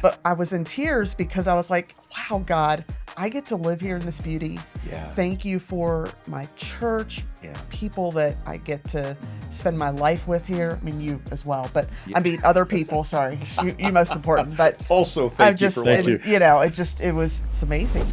But I was in tears because I was like, wow, God, I get to live here in this beauty. Yeah. Thank you for my church, people that I get to spend my life with here. I mean, you as well, but I mean, other people, sorry, you most important, but also thank you for thank you. It's amazing.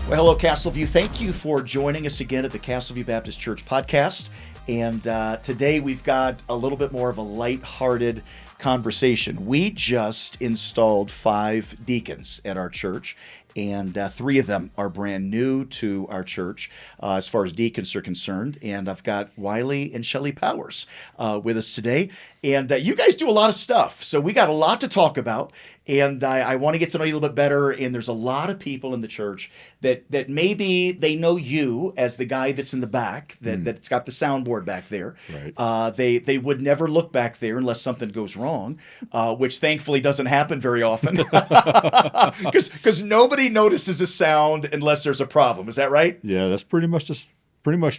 Well, hello, Castleview. Thank you for joining us again at the Castleview Baptist Church podcast. And today we've got a little bit more of a lighthearted conversation. We just installed 5 deacons at our church, and 3 of them are brand new to our church as far as deacons are concerned. And I've got Wylie and Shelly Powers with us today. And you guys do a lot of stuff, so we got a lot to talk about. And I want to get to know you a little bit better. And there's a lot of people in the church that maybe they know you as the guy that's in the back, that's got the soundboard back there. Right. They would never look back there unless something goes wrong, which thankfully doesn't happen very often. Because nobody notices a sound unless there's a problem. Is that right? Yeah, that's pretty much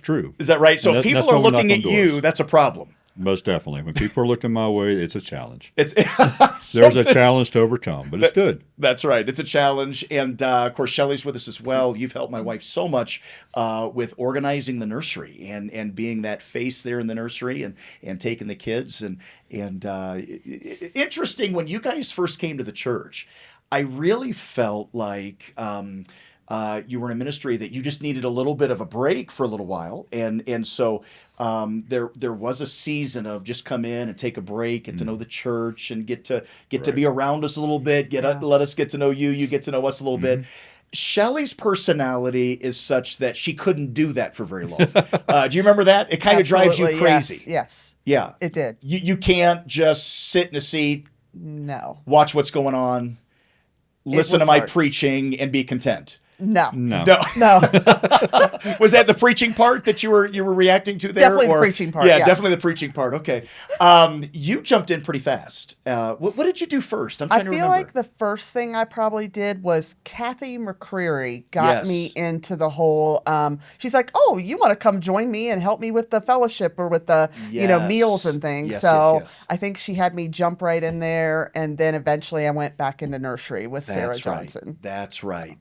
true. Is that right? So if people are looking at you, that's a problem. Most definitely. When people are looking my way, it's a challenge. There's a challenge to overcome, but it's good. That's right. It's a challenge. And of course, Shelly's with us as well. You've helped my wife so much with organizing the nursery and being that face there in the nursery and taking the kids. And interesting, when you guys first came to the church, I really felt like you were in a ministry that you just needed a little bit of a break for a little while. And so there was a season of just come in and take a break, get to know the church and get to be around us a little bit, let us get to know you, you get to know us a little bit. Shelly's personality is such that she couldn't do that for very long. Do you remember that? It kind of drives you crazy. Yes. Yeah. It did. You can't just sit in a seat, no, watch what's going on, listen to my hard. preaching and be content. No. Was that the preaching part that you were reacting to there? Definitely the preaching part. Yeah, definitely the preaching part. Okay. You jumped in pretty fast. What did you do first? I'm trying to remember. I feel like the first thing I probably did was Kathy McCreary got me into the whole, she's like, oh, you want to come join me and help me with the fellowship or with the, meals and things. Yes. I think she had me jump right in there. And then eventually I went back into nursery with Sarah Johnson. That's right.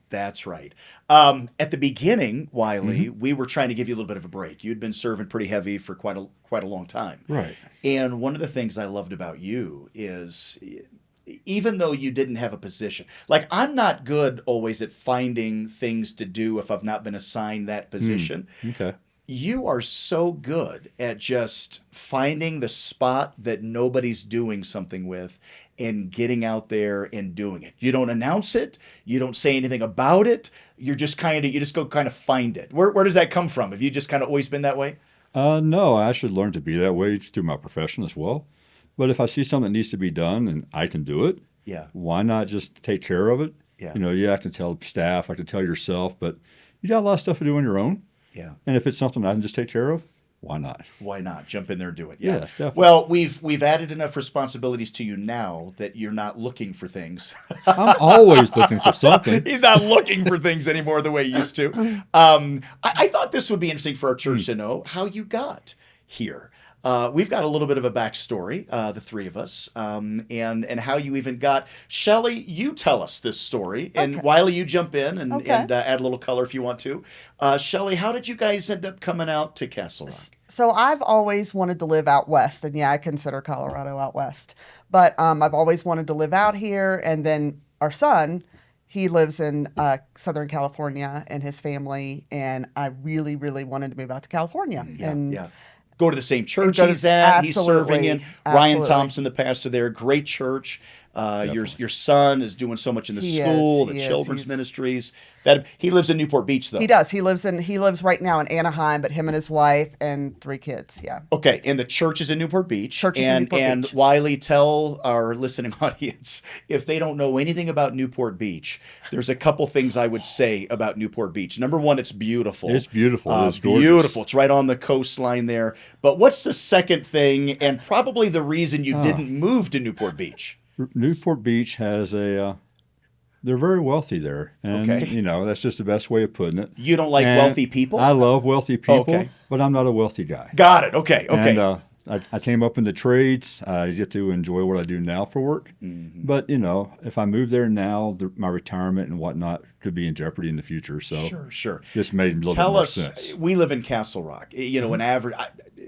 At the beginning, Wylie, we were trying to give you a little bit of a break. You'd been serving pretty heavy for quite a long time. Right. And one of the things I loved about you is, even though you didn't have a position, like I'm not good always at finding things to do if I've not been assigned that position. Okay. You are so good at just finding the spot that nobody's doing something with and getting out there and doing it. You don't announce it. You don't say anything about it. You just go kind of find it. Where does that come from? Have you just kind of always been that way? No, I actually learned to be that way through my profession as well. But if I see something that needs to be done and I can do it, why not just take care of it? Yeah. You have to tell staff, I have to tell yourself, but you got a lot of stuff to do on your own. Yeah. And if it's something I can just take care of, why not? Why not? Jump in there and do it. Yeah, definitely. Well, we've added enough responsibilities to you now that you're not looking for things. I'm always looking for something. He's not looking for things anymore the way he used to. I thought this would be interesting for our church to know how you got here. We've got a little bit of a backstory, the 3 of us, and how you even got. Shelly, you tell us this story, and Wylie, you jump in and add a little color if you want to. Shelly, how did you guys end up coming out to Castle Rock? So I've always wanted to live out west, and I consider Colorado out west. But I've always wanted to live out here, and then our son, he lives in Southern California, and his family, and I really, really wanted to move out to California. Go to the same church he's at. He's serving in. Ryan Thompson, the pastor there, great church. Your son is doing so much in the school, the children's ministries. That he lives in Newport Beach, though. He does. He lives right now in Anaheim, but him and his wife and 3 kids. Yeah. Okay, and the church is in Newport Beach. In Newport Beach. And Wylie, tell our listening audience, if they don't know anything about Newport Beach, there's a couple things I would say about Newport Beach. Number one, it's beautiful. It's beautiful. It's gorgeous. Beautiful. It's right on the coastline there. But what's the second thing, and probably the reason you didn't move to Newport Beach? Newport Beach has they're very wealthy there. And, that's just the best way of putting it. You don't like wealthy people? I love wealthy people, but I'm not a wealthy guy. Got it. Okay. And I came up in the trades. I get to enjoy what I do now for work. Mm-hmm. But, if I move there now, my retirement and whatnot could be in jeopardy in the future. So sure. This made a little bit more sense. We live in Castle Rock. An average,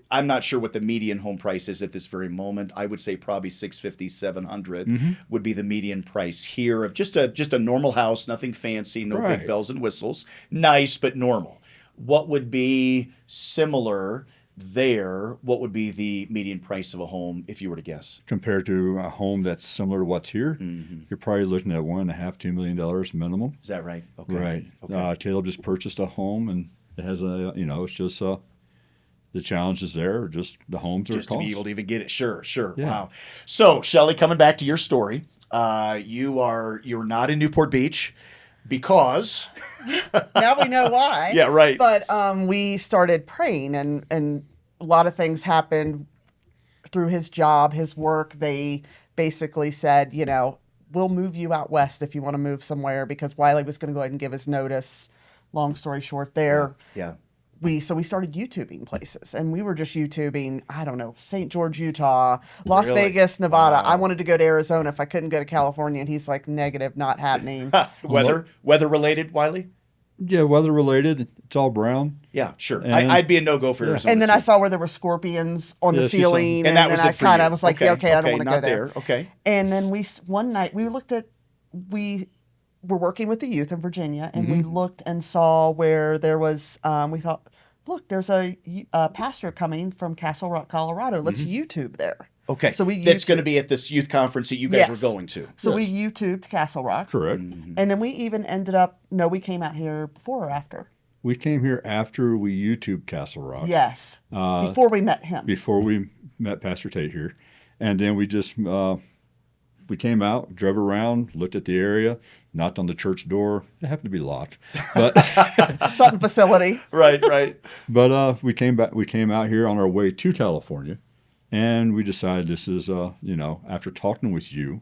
I'm not sure what the median home price is at this very moment. I would say probably $650, $700 would be the median price here of just a normal house, nothing fancy, no big bells and whistles. Nice, but normal. What would be similar there? What would be the median price of a home if you were to guess? Compared to a home that's similar to what's here, you're probably looking at $1.5 to $2 million minimum. Is that right? Okay. Right. Okay. Caleb just purchased a home, and it has it's just the challenge is there. Just the homes are just to be able to even get it. Sure. Yeah. Wow. So, Shelly, coming back to your story, you're not in Newport Beach. Because now we know why. Yeah, right. But we started praying, and a lot of things happened through his job, his work. They basically said, we'll move you out west if you want to move somewhere, because Wylie was going to go ahead and give his notice. Long story short, there. Yeah. We started YouTubing places, and we were just YouTubing, I don't know, St. George, Utah, Las Vegas, Nevada. Wow. I wanted to go to Arizona if I couldn't go to California, and he's like, negative, not happening. Weather related, Wylie? Yeah, weather related. It's all brown. Yeah, sure. I'd be a no-go for Arizona. And then I saw where there were scorpions on the ceiling, and then I kind of was like, okay, I don't want to go there. Okay. And then one night we were working with the youth in Virginia, and we looked and saw where there was, we thought, look, there's a pastor coming from Castle Rock, Colorado. Let's YouTube there. Okay. So that's going to be at this youth conference that you guys were going to. So we YouTubed Castle Rock. Correct. And then we even ended up, we came out here before or after? We came here after we YouTubed Castle Rock. Yes. Before we met him. Before we met Pastor Tate here. And then we just... we came out, drove around, looked at the area, knocked on the church door. It happened to be locked, but Sutton facility. Right. But we came out here on our way to California, and we decided this is after talking with you,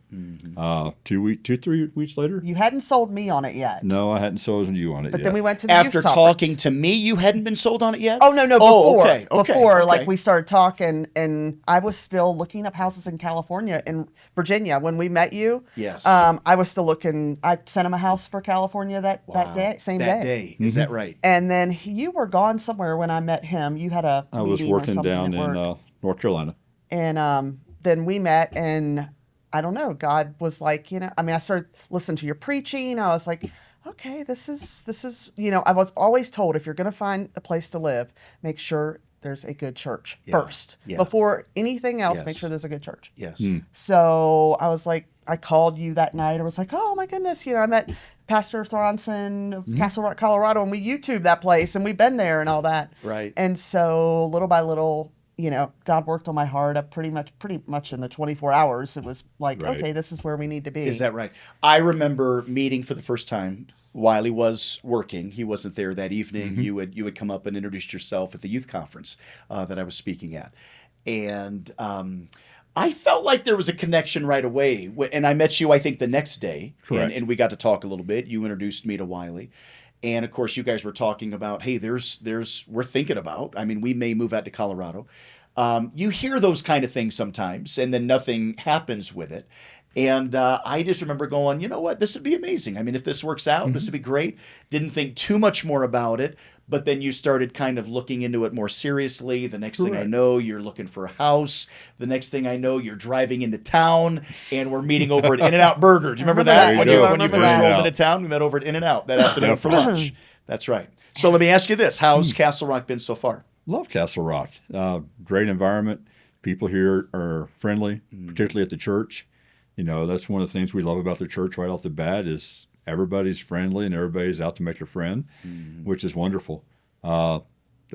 3 weeks later. You hadn't sold me on it yet. No, I hadn't sold you on it yet. But then we went to the after youth talking conference. to me, you hadn't been sold on it yet? Oh, no, before. Okay. Before, like, we started talking, and I was still looking up houses in California, in Virginia. When we met you, yes, I was still looking. I sent him a house for California that day, same day. That day. Is that right? And then you were gone somewhere when I met him. You had a meeting. I was working down in North Carolina. And then we met, and I don't know, God was like, I started listening to your preaching. I was like, okay, this is, I was always told, if you're going to find a place to live, make sure there's a good church first. Yeah. Before anything else, make sure there's a good church. Yes. So I was like, I called you that night. I was like, oh my goodness, I met Pastor Throndson of Castle Rock, Colorado, and we YouTubed that place, and we've been there and all that. Right. And so little by little, God worked on my heart up pretty much in the 24 hours. It was like, okay, this is where we need to be. Is that right? I remember meeting for the first time. Wylie was working. He wasn't there that evening. You had come up and introduced yourself at the youth conference that I was speaking at. And I felt like there was a connection right away. And I met you, I think, the next day. Correct. And we got to talk a little bit. You introduced me to Wylie. And of course, you guys were talking about, hey, we're thinking about, we may move out to Colorado. You hear those kind of things sometimes, and then nothing happens with it. And I just remember going, you know what, this would be amazing. If this works out, this would be great. Didn't think too much more about it. But then you started kind of looking into it more seriously. The next thing I know, you're looking for a house. The next thing I know, you're driving into town, and we're meeting over at In-N-Out Burger. Do you remember that? When you first rolled into town, we met over at In-N-Out that afternoon for lunch. That's right. So let me ask you this. How's Castle Rock been so far? Love Castle Rock. Great environment. People here are friendly, particularly at the church. That's one of the things we love about the church right off the bat is everybody's friendly and everybody's out to make a friend, which is wonderful. The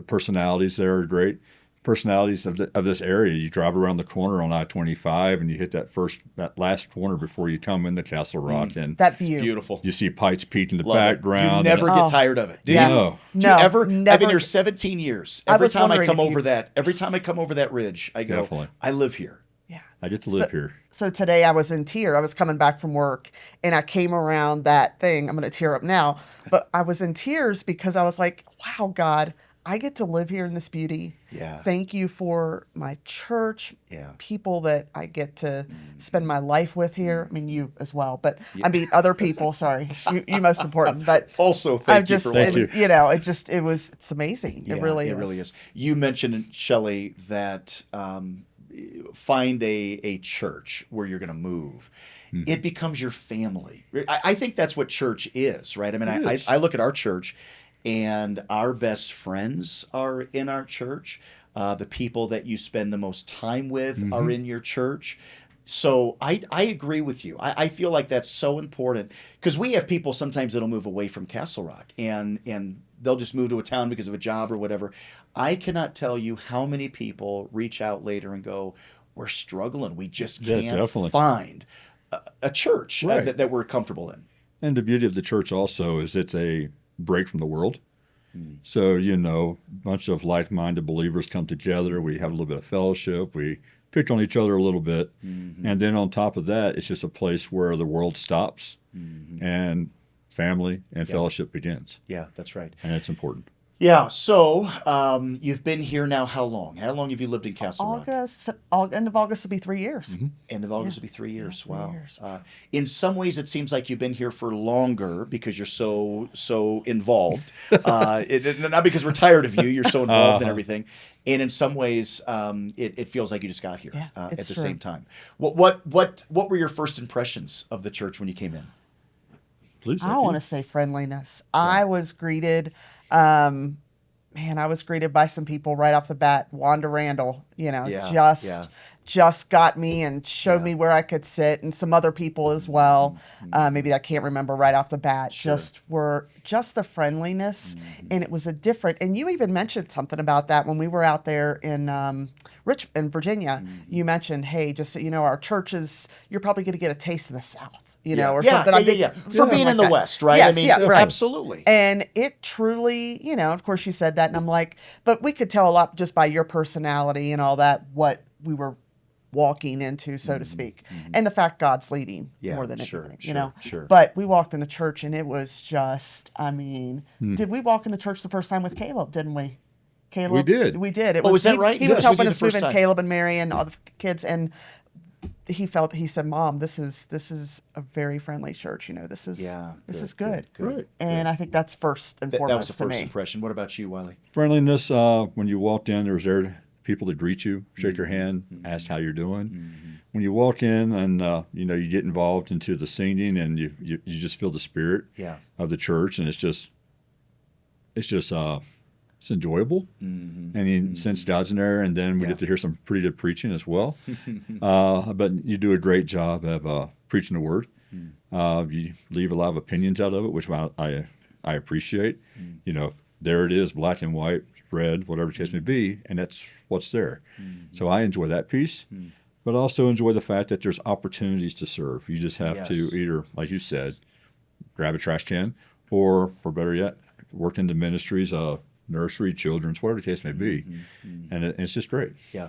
personalities there are great. Personalities of this area. You drive around the corner on I-25 and you hit that last corner before you come into Castle Rock, and that view, beautiful. You see Pikes Peak in the love background. You never get tired of it, do you? No. Do you ever? Never. I've been here 17 years. Every time I come over that ridge, I go, Definitely. I live here. Yeah, I get to live here. So today I was in tears. I was coming back from work, and I came around that thing. I'm going to tear up now, but I was in tears because I was like, wow, God, I get to live here in this beauty. Yeah. Thank you for my church, Yeah. people that I get to spend my life with here. I mean, you as well, but I mean, other people, sorry, you most important, but also thank you for Thank you. It's amazing. Yeah, it really is. You mentioned, Shelly, that find a church where you're going to move. It becomes your family. I think that's what church is, right? I mean, I look at our church, and our best friends are in our church. The people that you spend the most time with are in your church. So I agree with you. I feel like that's so important, because we have people sometimes that'll move away from Castle Rock and they'll just move to a town because of a job or whatever. I cannot tell you how many people reach out later and go, we're struggling. We just can't find a church that we're comfortable in. And the beauty of the church also is it's a break from the world. So, a bunch of like-minded believers come together. We have a little bit of fellowship. We pick on each other a little bit. And then on top of that, it's just a place where the world stops and family and fellowship begins. Yeah, that's right. And it's important. Yeah, so you've been here now how long? How long have you lived in Castle Rock? End of August will be 3 years. End of August will be 3 years. Yeah, 3 wow. years. In some ways, it seems like you've been here for longer because you're so involved. Not because we're tired of you. You're so involved in everything. And in some ways, it feels like you just got here at the same time. What were your first impressions of the church when you came in? Please. I want to say friendliness. Yeah. I was greeted. I was greeted by some people right off the bat. Wanda Randall, just got me and showed me where I could sit, and some other people as well. Maybe I can't remember right off the bat. Sure. Just the friendliness, and it was a different. And you even mentioned something about that when we were out there in Virginia. You mentioned, hey, just so you know, our churches, you're probably going to get a taste of the South. Or something. For being in the West, right? Yes, right. Absolutely. And it truly, of course you said that, and I'm like, but we could tell a lot just by your personality and all that, what we were walking into, so to speak, and the fact God's leading more than anything, Sure. But we walked in the church, and it was just, did we walk in the church the first time with Caleb, didn't we? Caleb? We did. It was that right? He was helping us move in, Caleb and Mary and all the kids, and he said, Mom, this is a very friendly church. This is good. Right. And I think that's first and foremost. That was the first impression. What about you, Wylie? Friendliness. When you walked in, there was people to greet you, shake your hand, ask how you're doing. When you walk in and you get involved into the singing, and you just feel the spirit of the church, and it's enjoyable. And since God's in there, and then we get to hear some pretty good preaching as well. But you do a great job of preaching the word. You leave a lot of opinions out of it, which I appreciate. There it is, black and white, red, whatever the case may be, and that's what's there. So I enjoy that piece, but also enjoy the fact that there's opportunities to serve. You just have to either, like you said, grab a trash can, or, for better yet, work in the ministries of nursery, children's, whatever the case may be. And it's just great. Yeah.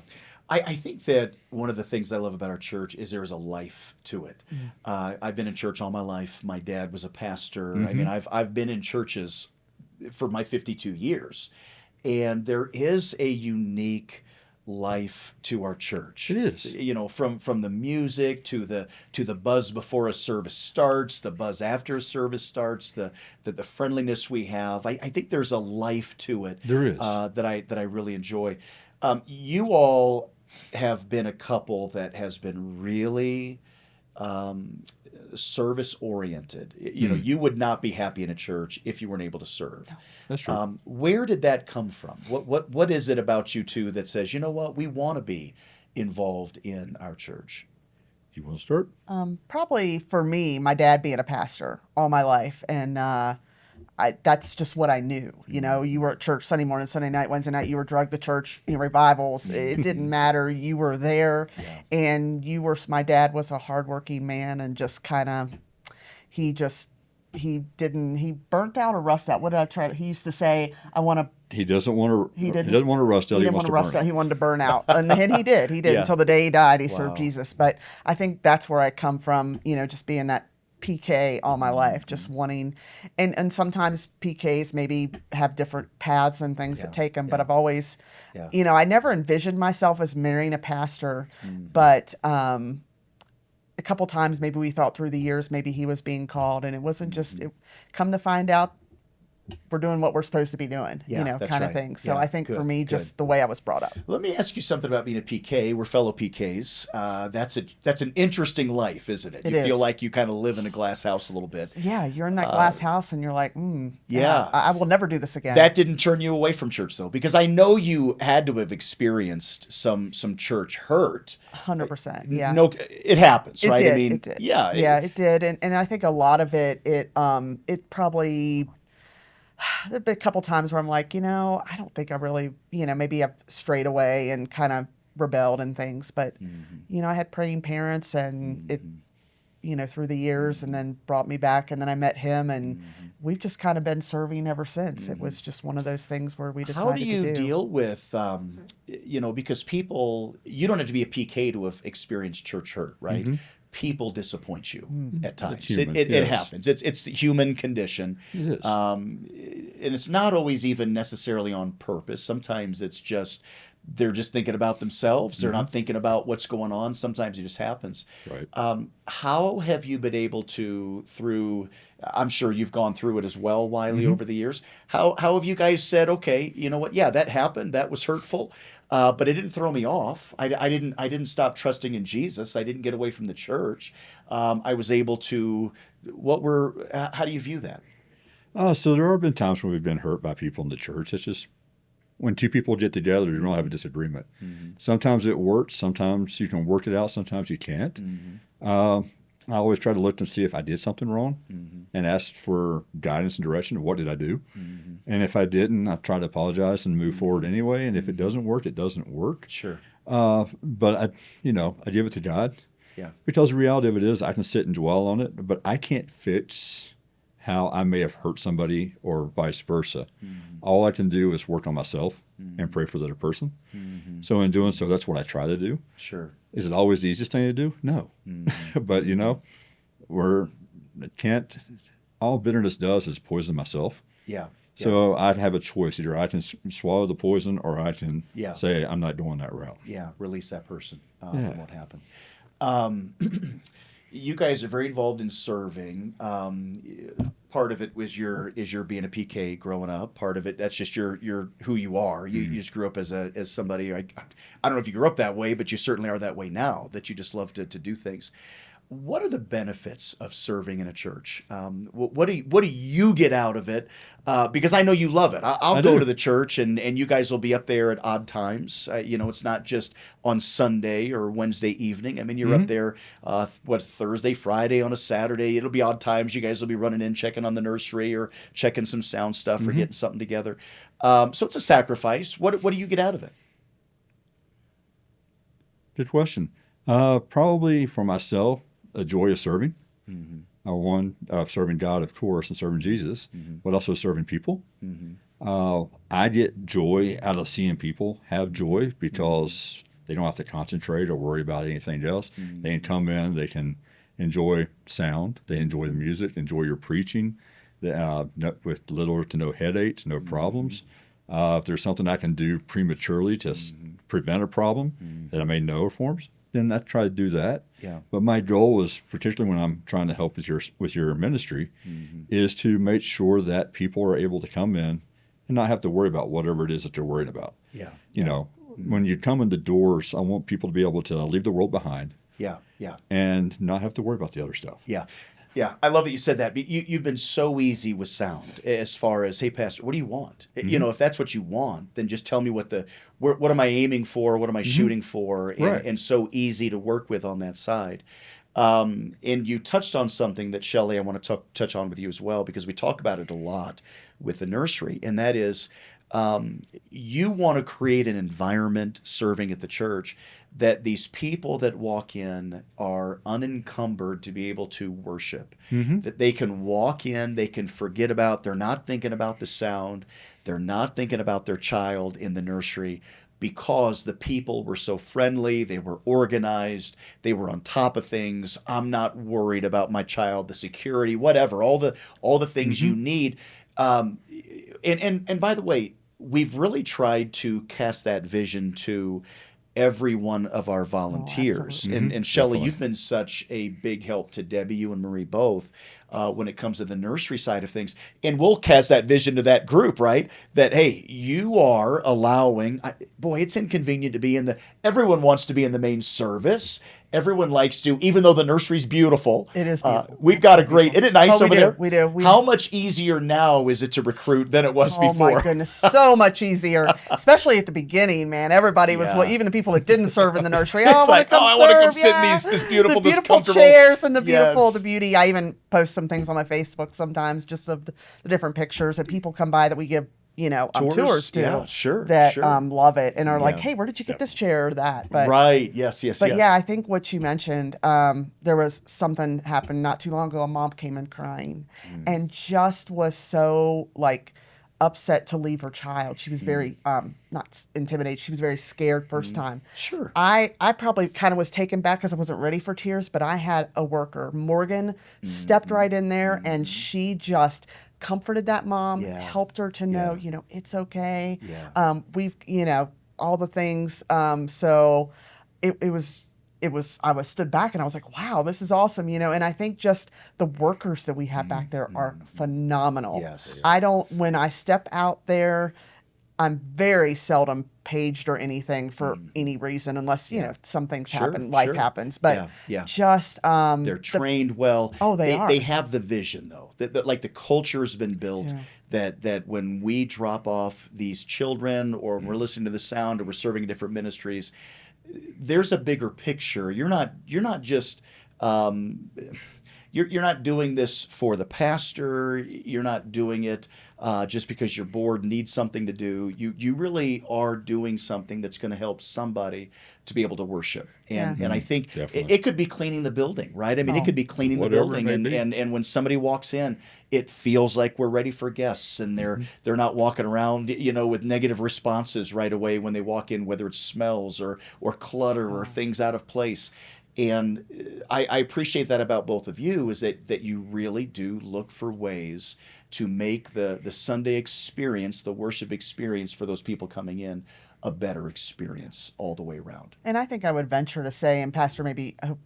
I think that one of the things I love about our church is there's a life to it. I've been in church all my life. My dad was a pastor. I mean, I've been in churches for my 52 years. And there is a unique life to our church. It is. From the music to the buzz before a service starts, the buzz after a service starts, the friendliness we have. I think there's a life to it. There is. That I really enjoy. You all have been a couple that has been really service oriented. You would not be happy in a church if you weren't able to serve. No. That's true. Where did that come from? What is it about you two that says, you know what, we want to be involved in our church? You want to start? Probably for me, my dad being a pastor all my life, and that's just what I knew. You were at church Sunday morning, Sunday night, Wednesday night. You were drugged to church, revivals. It didn't matter. You were there, and my dad was a hardworking man, and just kind of, he burnt out or rust out. What did I try to? He used to say, He doesn't want to rust out. He wants to burn out. He wanted to burn out, and he did. He did until the day he died. He served Jesus. But I think that's where I come from. Just being that PK all my life, just wanting, and sometimes PKs maybe have different paths and things that take them, but I've always, I never envisioned myself as marrying a pastor, but a couple times maybe we thought through the years maybe he was being called, and it wasn't just, come to find out we're doing what we're supposed to be doing, kind of thing. So I think for me, just the way I was brought up. Let me ask you something about being a PK. We're fellow PKs. That's an interesting life, isn't it? You feel like you kind of live in a glass house a little bit. Yeah, you're in that glass house and you're like, I will never do this again. That didn't turn you away from church, though, because I know you had to have experienced some church hurt. 100%. Yeah. No, it happens, right? It did. Yeah. It did. And I think a lot of it probably... There've been a couple times where I'm like, I don't think I really, maybe I've strayed away and kind of rebelled and things. But, I had praying parents, and it, through the years, and then brought me back. And then I met him, and we've just kind of been serving ever since. It was just one of those things where we decided to do. How do you deal with, because people, you don't have to be a PK to have experienced church hurt, right? People disappoint you at times. It happens. It's the human condition. It is. And it's not always even necessarily on purpose. Sometimes it's just they're just thinking about themselves. They're not thinking about what's going on. Sometimes it just happens. Right. How have you been able to, through, I'm sure you've gone through it as well, Wylie, over the years. How have you guys said, okay, you know what? Yeah, that happened. That was hurtful. But it didn't throw me off. I didn't stop trusting in Jesus. I didn't get away from the church. I was able to, how do you view that? So there have been times when we've been hurt by people in the church. It's just when two people get together, you don't have a disagreement. Sometimes it works. Sometimes you can work it out. Sometimes you can't. I always try to look and see if I did something wrong and ask for guidance and direction. What did I do? And if I didn't, I try to apologize and move forward anyway. And if it doesn't work, it doesn't work. Sure. But I give it to God. Yeah. Because the reality of it is I can sit and dwell on it, but I can't fix how I may have hurt somebody or vice versa. All I can do is work on myself and pray for the other person. So in doing so, that's what I try to do. Sure. Is it always the easiest thing to do? No. But, all bitterness does is poison myself. Yeah. So I'd have a choice. Either I can swallow the poison or I can say, I'm not going that route. Yeah, release that person from what happened. You guys are very involved in serving. Part of it was your being a PK growing up. Part of it, that's just your who you are. You just grew up as somebody. I don't know if you grew up that way, but you certainly are that way now. That you just love to do things. What are the benefits of serving in a church? What do you get out of it? Because I know you love it. I'll go to the church, and you guys will be up there at odd times. It's not just on Sunday or Wednesday evening. I mean, you're up there, Thursday, Friday, on a Saturday. It'll be odd times. You guys will be running in, checking on the nursery or checking some sound stuff or getting something together. So it's a sacrifice. What do you get out of it? Good question. Probably for myself, a joy of serving. One, of serving God, of course, and serving Jesus, but also serving people. I get joy out of seeing people have joy because they don't have to concentrate or worry about anything else. They can come in, they can enjoy sound, they enjoy the music, enjoy your preaching, with little to no headaches, no problems. If there's something I can do prematurely to prevent a problem that I may know forms, then I try to do that. Yeah. But my goal is, particularly when I'm trying to help with your ministry, is to make sure that people are able to come in and not have to worry about whatever it is that they're worried about. Yeah. When you come in the doors, I want people to be able to leave the world behind. Yeah. And not have to worry about the other stuff. Yeah. Yeah, I love that you said that. You've been so easy with sound as far as, hey, Pastor, what do you want? If that's what you want, then just tell me what am I aiming for? What am I shooting for? And so easy to work with on that side. And you touched on something that, Shelly, I want to touch on with you as well, because we talk about it a lot with the nursery, and that is you want to create an environment serving at the church that these people that walk in are unencumbered to be able to worship, that they can walk in, they can forget about, they're not thinking about the sound, they're not thinking about their child in the nursery, because the people were so friendly, they were organized, they were on top of things. I'm not worried about my child, the security, whatever, all the things you need. And by the way, we've really tried to cast that vision to every one of our volunteers. And Shelly, you've been such a big help to Debbie, you and Marie both, when it comes to the nursery side of things. And we'll cast that vision to that group, right? That, hey, you are allowing, boy, it's inconvenient to be everyone wants to be in the main service. Everyone likes to, even though the nursery's beautiful. It is beautiful. We've got a great, isn't it nice over there? We do. How much easier now is it to recruit than it was before? Oh my goodness, so much easier. Especially at the beginning, man. Everybody was, even the people that didn't serve in the nursery. I want to come sit in this beautiful, the beautiful chairs and the beautiful, the beauty. I even post some things on my Facebook sometimes, just of the different pictures, and people come by that we give tours to. Yeah, sure. That love it and are like, hey, where did you get this chair or that? But, right. Yes. But yeah, I think what you mentioned, there was something happened not too long ago. A mom came in crying and just was so like upset to leave her child. She was very not intimidated. She was very scared first time. Sure. I probably kind of was taken back because I wasn't ready for tears, but I had a worker, Morgan, stepped right in there and she just comforted that mom, helped her to know, it's okay. Yeah. We've, all the things. So it was, I was stood back and I was like, wow, this is awesome. And I think just the workers that we have back there are phenomenal. Yes. When I step out there, I'm very seldom paged or anything for any reason, unless, some things happen, life happens. But just... they're trained well. Oh, they are. They have the vision, though. Like the culture has been built that when we drop off these children or we're listening to the sound or we're serving different ministries, there's a bigger picture. You're not just... You're not doing this for the pastor. You're not doing it just because your board needs something to do. You really are doing something that's going to help somebody to be able to worship. And I think it could be cleaning the building, right? I mean, it could be cleaning the building. And when somebody walks in, it feels like we're ready for guests, and they're not walking around, with negative responses right away when they walk in, whether it's smells or clutter or things out of place. And I appreciate that about both of you, is that you really do look for ways to make the Sunday experience, the worship experience for those people coming in, a better experience all the way around. And I think I would venture to say, and Pastor,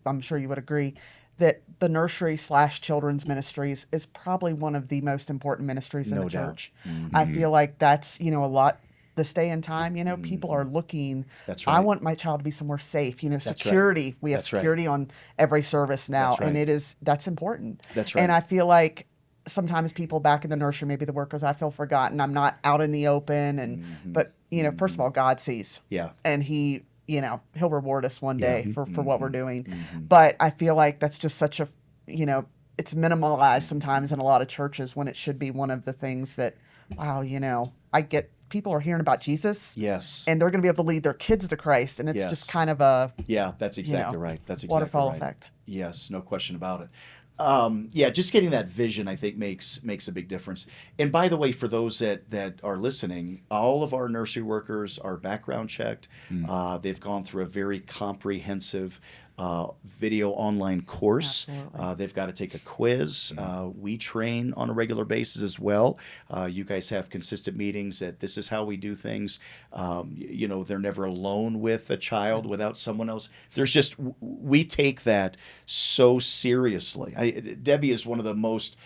I'm sure you would agree, that the nursery/children's ministries is probably one of the most important ministries in the church. I feel like that's, a lot. This day and time, people are looking. That's right. I want my child to be somewhere safe. Security. Right. We have security on every service now, and that's important. That's right. And I feel like sometimes people back in the nursery, maybe the workers, I feel forgotten. I'm not out in the open, but first of all, God sees. Yeah. And He, He'll reward us one day for what we're doing. But I feel like that's just such a, it's minimalized sometimes in a lot of churches when it should be one of the things that, wow, I get. People are hearing about Jesus, and they're going to be able to lead their kids to Christ, and it's just kind of a that's exactly right. That's exactly waterfall right. effect. Yes, no question about it. Just getting that vision, I think, makes a big difference. And by the way, for those that are listening, all of our nursery workers are background checked. They've gone through a very comprehensive video online course. They've got to take a quiz. We train on a regular basis as well. You guys have consistent meetings that this is how we do things. They're never alone with a child without someone else. We take that so seriously. Debbie is one of the most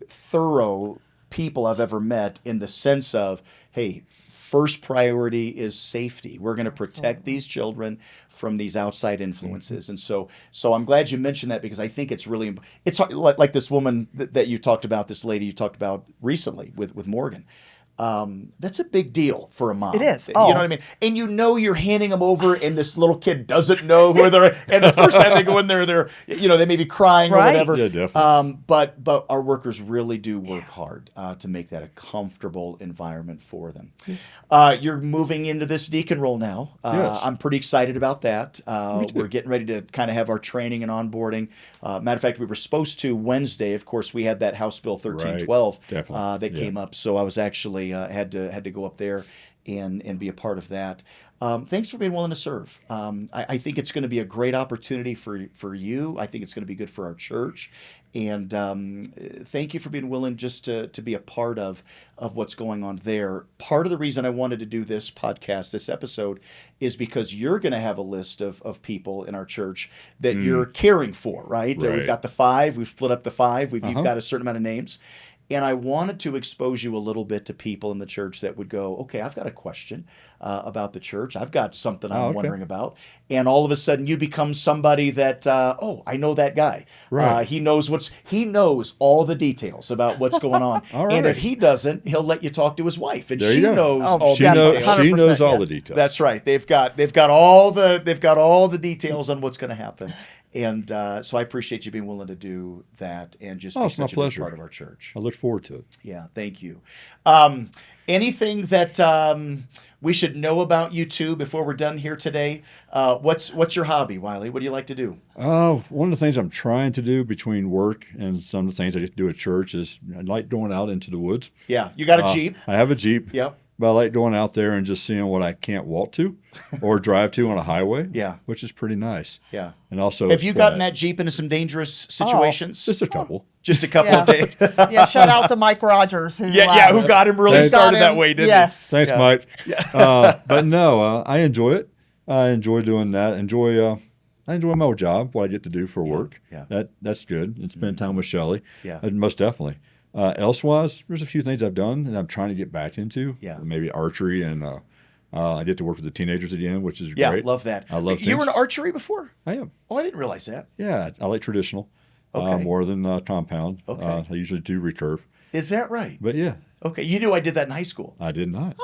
thorough people I've ever met, in the sense of, hey, first priority is safety. We're going to protect these children from these outside influences. And so I'm glad you mentioned that, because I think it's really, it's like this woman that you talked about, this lady you talked about recently with Morgan. That's a big deal for a mom. It is. You know what I mean? And you're handing them over, and this little kid doesn't know who they're. And the first time they go in there, they may be crying or whatever. Yeah, definitely. But our workers really do work hard to make that a comfortable environment for them. You're moving into this deacon role now. Yes. I'm pretty excited about that. We're getting ready to kind of have our training and onboarding. Matter of fact, we were supposed to Wednesday. Of course, we had that House Bill 1312 that came up. So I was actually had to go up there and be a part of that. Thanks for being willing to serve. I think it's going to be a great opportunity for you. I think it's going to be good for our church. And thank you for being willing just to be a part of what's going on there. Part of the reason I wanted to do this podcast, this episode, is because you're going to have a list of people in our church that you're caring for, right? We've got the 5. We've split up the 5. You've got a certain amount of names. And I wanted to expose you a little bit to people in the church that would go, okay, I've got a question about the church. I've got something I'm wondering about. And all of a sudden you become somebody that, I know that guy. Right. He knows all the details about what's going on. And if he doesn't, he'll let you talk to his wife. And she knows all the details. She knows all the details. That's right. They've got all the details on what's going to happen. And so I appreciate you being willing to do that and just be such a big part of our church. I look forward to it. Yeah, thank you. Anything that we should know about you two before we're done here today? What's your hobby, Wylie? What do you like to do? One of the things I'm trying to do between work and some of the things I just do at church is I like going out into the woods. Yeah, you got a Jeep? I have a Jeep. Yep. But I like going out there and just seeing what I can't walk to or drive to on a highway. Yeah. Which is pretty nice. Yeah. And also, have you gotten that Jeep into some dangerous situations? Just a couple. Just a couple of days. Yeah, shout out to Mike Rogers. Who got him really started that way, didn't he? Thanks, Mike. But no, I enjoy it. I enjoy doing that. I enjoy my job, what I get to do for work. Yeah. That's good. And spend time with Shelly. Yeah. Most definitely. Elsewise, there's a few things I've done and I'm trying to get back into. Yeah. Maybe archery, and I get to work with the teenagers again, which is great. great. Love that. I love You were in archery before? I am. Oh, I didn't realize that. Yeah, I like traditional more than compound. Okay. I usually do recurve. Is that right? But yeah. Okay, you knew I did that in high school. I did not.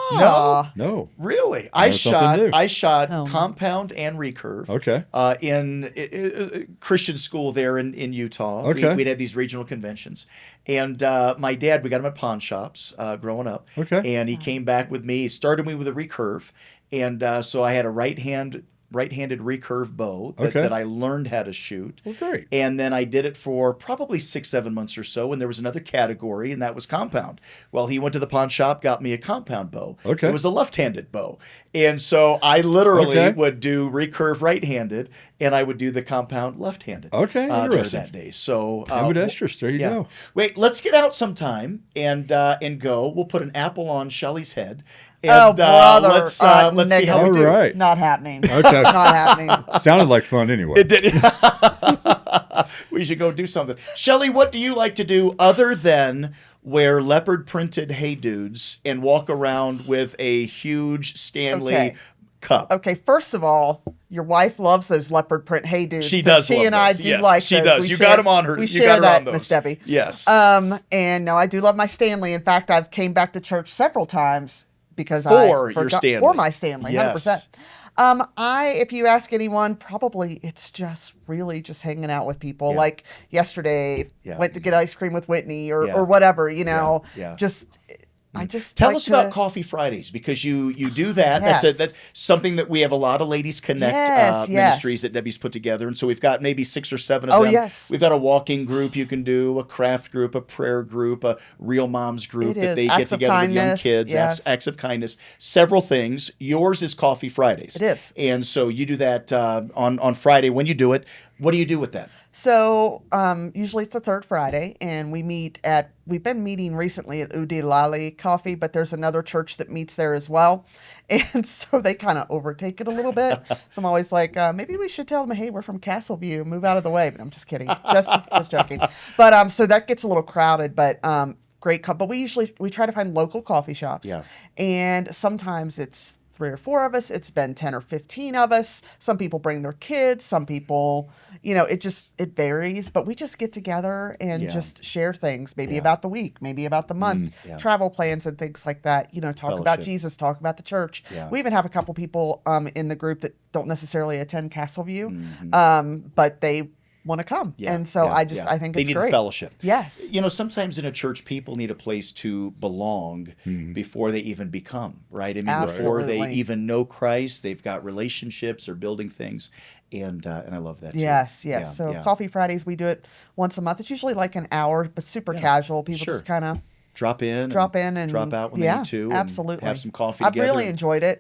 No. Really? I shot compound and recurve. Okay. In Christian school there in Utah. Okay. We'd had these regional conventions. And my dad, we got him at pawn shops growing up. Okay. And he came back with me. He started me with a recurve. And so I had a right-handed recurve bow that I learned how to shoot. Well, great. And then I did it for probably 6-7 months or so, and there was another category, and that was compound. Well, he went to the pawn shop, got me a compound bow. Okay. It was a left-handed bow. And so I literally would do recurve right-handed, and I would do the compound left-handed. Okay, interesting. That day. So ambidextrous, there you go. Wait, let's get out sometime and go. We'll put an apple on Shelly's head. And, brother. Let's see how we do. All right. Not happening. Okay. Not happening. Sounded like fun anyway. It did. We should go do something. Shelly, what do you like to do other than wear leopard printed hey dudes and walk around with a huge Stanley cup? Okay, first of all, your wife loves those leopard print hey dudes. She does. She and I do like she those. does. You got them on her. We you share got her that, on those. Miss Debbie. Yes. And no, I do love my Stanley. In fact, I've came back to church several times because for my Stanley, 100%. If you ask anyone, probably it's just really just hanging out with people. Yeah. Like yesterday, went to get ice cream with Whitney or whatever, I just tell us about Coffee Fridays, because you do that. Yes. That's something that we have a lot of Ladies Connect ministries that Debbie's put together, and so we've got maybe 6 or 7 of them. Yes. We've got a walking group you can do, a craft group, a prayer group, a real moms group that they get together with young kids. Acts of kindness, several things. Yours is Coffee Fridays. It is, and so you do that on Friday. When you do it, what do you do with that? So usually it's the third Friday, and we've been meeting recently at Lali Coffee, but there's another church that meets there as well. And so they kind of overtake it a little bit. So I'm always like, maybe we should tell them, hey, we're from Castleview, move out of the way. But I'm just kidding. Just joking. But so that gets a little crowded, but great. But we try to find local coffee shops. Yeah. And sometimes it's 3 or 4 of us. It's been 10 or 15 of us. Some people bring their kids. Some people, it varies. But we just get together and just share things, maybe about the week, maybe about the month, travel plans and things like that. Talk about Jesus, talk about the church. Yeah. We even have a couple people in the group that don't necessarily attend Castleview, but they want to come. Yeah, and so I think it's great. They need a fellowship. Yes. Sometimes in a church, people need a place to belong before they even become, right? I mean, before they even know Christ, they've got relationships, they're building things. And I love that too. Yes. So Coffee Fridays, we do it once a month. It's usually like an hour, but super casual. People just kind of drop in and drop out when they need to. Absolutely. Have some coffee I've together. really enjoyed it.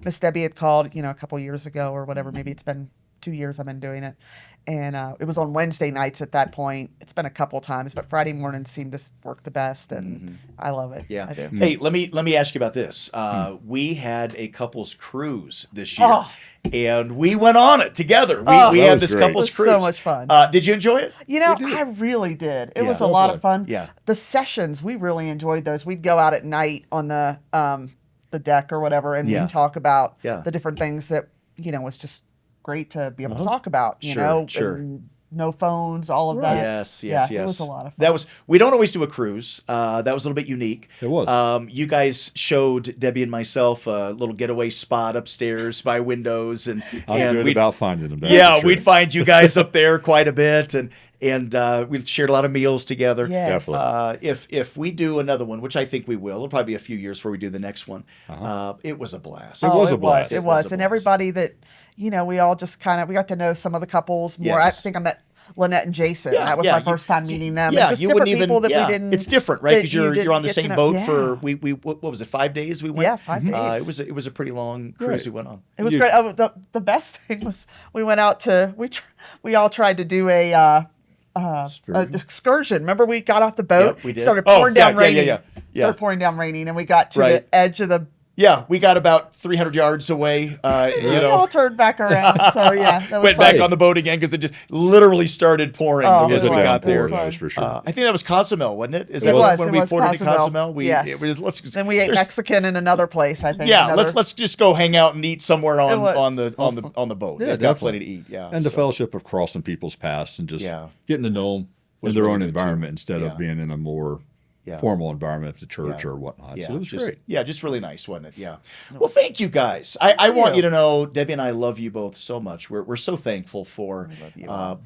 Miss Debbie had called, a couple years ago or whatever. Maybe it's been 2 years I've been doing it. And it was on Wednesday nights at that point. It's been a couple times, but Friday mornings seem to work the best, and I love it. Yeah, I do. Hey, let me ask you about this. We had a couples cruise this year, and we went on it together. We had this couples cruise. So much fun. Did you enjoy it? I really did. It was a lot of fun. Yeah. The sessions, we really enjoyed those. We'd go out at night on the deck or whatever, and we'd talk about the different things that was just great to be able to talk about, Sure. and no phones, all of that. Yes. It was a lot of fun. We don't always do a cruise. That was a little bit unique. It was. You guys showed Debbie and myself a little getaway spot upstairs by windows, and good about finding them. We'd find you guys up there quite a bit, and we shared a lot of meals together. Yes. Definitely. If we do another one, which I think we will, it'll probably be a few years before we do the next one. It was a blast. It was a blast. It was. And everybody that, we all just we got to know some of the couples more. Yes. I think I met Lynette and Jason. That was my first time meeting them. Yeah, and just different people that we didn't. It's different, right? Because you you're on the get to same know. boat Yeah. for what was it? 5 days we went. Yeah, 5 days. It was a pretty long cruise we went on. It was great. The best thing was we went out to we all tried to do a excursion. Remember, we got off the boat. Yep, we did. Started pouring down raining. Yeah. Started pouring down raining, and we got to the edge of the. Yeah, we got about 300 yards away. We all turned back around. So that was went fun. back on the boat again because it just literally started pouring as we got there. For sure. I think that was Cozumel, wasn't it? It was. When we poured into Cozumel. Yes. Then we ate Mexican in another place. I think. Yeah, let's just go hang out and eat somewhere on the boat. Yeah, They've got plenty to eat. Yeah, and the fellowship of crossing people's paths and just getting to know them in their own environment instead of being in a more formal environment at the church or whatnot. So it was great. Yeah, just really nice, wasn't it? Yeah. Well, thank you guys. I want you to know, Debbie and I love you both so much. We're so thankful for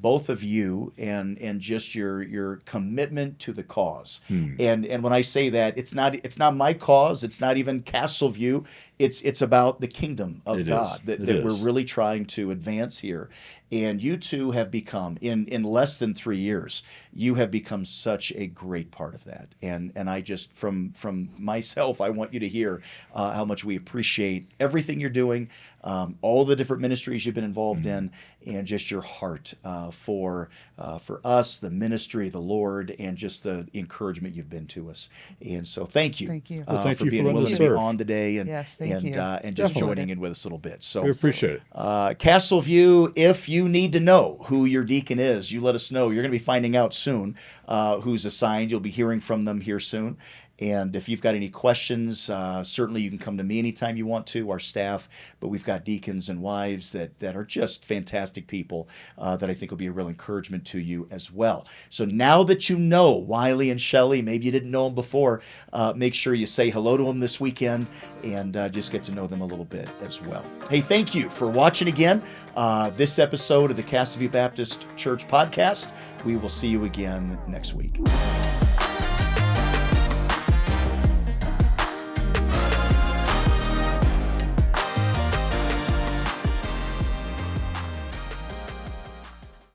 both of you and just your commitment to the cause. And when I say that, it's not my cause. It's not even Castleview. It's about the kingdom of God that we're really trying to advance here. And you two have become, in less than 3 years, you have become such a great part of that. And I just, from myself, I want you to hear how much we appreciate everything you're doing, all the different ministries you've been involved in, and just your heart for us, the ministry, the Lord, and just the encouragement you've been to us. And so thank you. Thank you. For being willing to be on today and thank you. And just joining in with us a little bit. So we appreciate it. Castleview, if you need to know who your deacon is, you let us know. You're going to be finding out soon who's assigned. You'll be hearing from them here soon. And if you've got any questions, certainly you can come to me anytime you want to, our staff. But we've got deacons and wives that are just fantastic people that I think will be a real encouragement to you as well. So now that you know Wylie and Shelly, maybe you didn't know them before, make sure you say hello to them this weekend and just get to know them a little bit as well. Hey, thank you for watching again this episode of the Castleview Baptist Church podcast. We will see you again next week.